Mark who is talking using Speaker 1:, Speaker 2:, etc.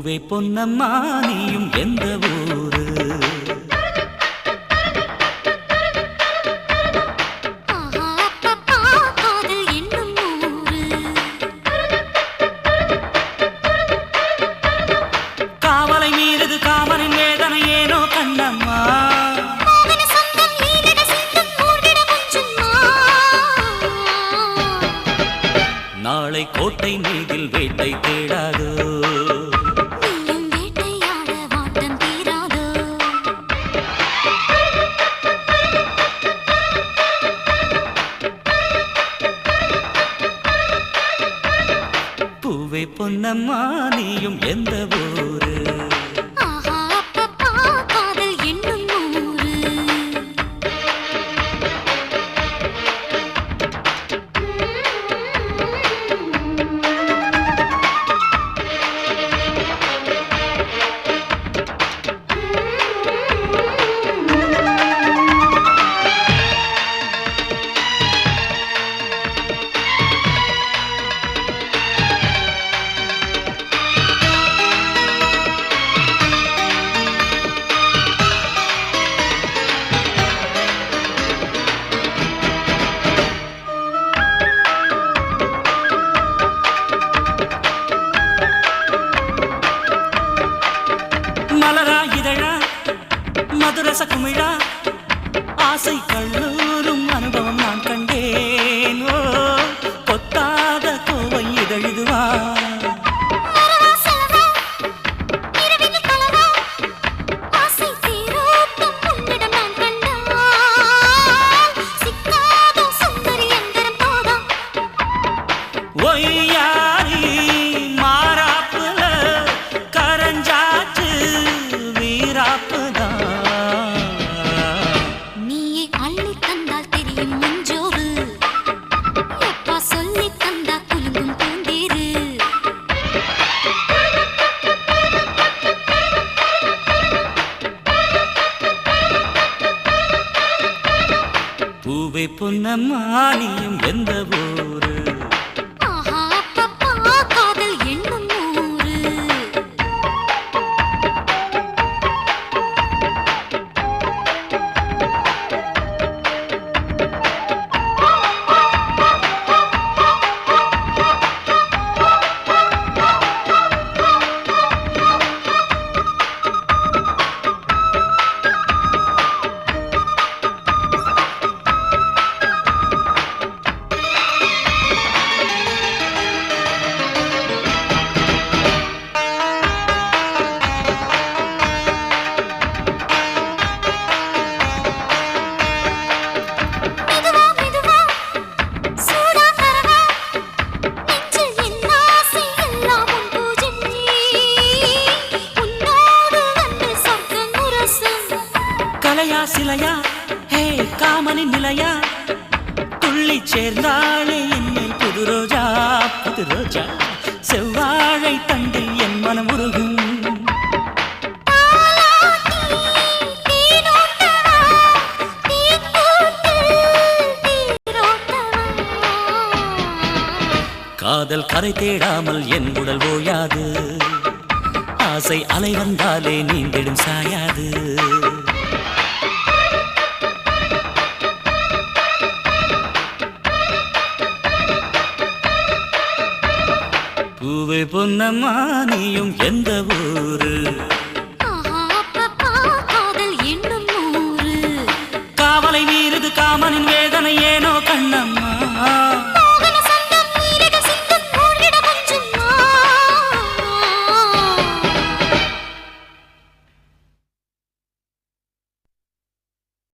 Speaker 1: பூவே பொன்னம்மா நீயும் எந்த ஊரு? காவலை மீறுது காமனின் வேதனை ஏனோ கண்ணம்மா. நாளை கோட்டை மீதில் வேட்டை தேடாதோ, பூவே பொன்னம்மா நீயும் எந்த ஊரு? மலரா இதழா மதுரச குமிழா ஆசை கல்லூரும் அனுபவம் நான் கண்டேன். ஓ கொத்தாத கோவை இதழுதுவா, ஒய்யாரி மாறாப்புல கரஞ்சாச்சு வீராப்புதான்.
Speaker 2: நீயே அள்ளி தந்தால் தெரியும் மஞ்சோறு, எப்பா சொல்லி தந்தா குலுங்கும் பூந்தேரு.
Speaker 1: பூவே பொன்னம்மா நீயும் எந்த ஊரு? கலையா சிலையா ஹே காமனின் நிலையா, துள்ளி சேர்ந்தாளே என்னில் புது ரோஜா புது ரோஜா. செவ்வாழை தண்டில் என் மனம் உருகும், காதல் கரை தேடாமல் என் உடல் ஓயாது, ஆசை அலை வந்தாலே நீந்திடும் சாயாது. பூவே பொன்னம்மா நீயும் எந்த ஊரு?
Speaker 2: காதல் என்னும் ஊரு.
Speaker 1: காவலை மீறுது காமனின் வேதனை ஏனோ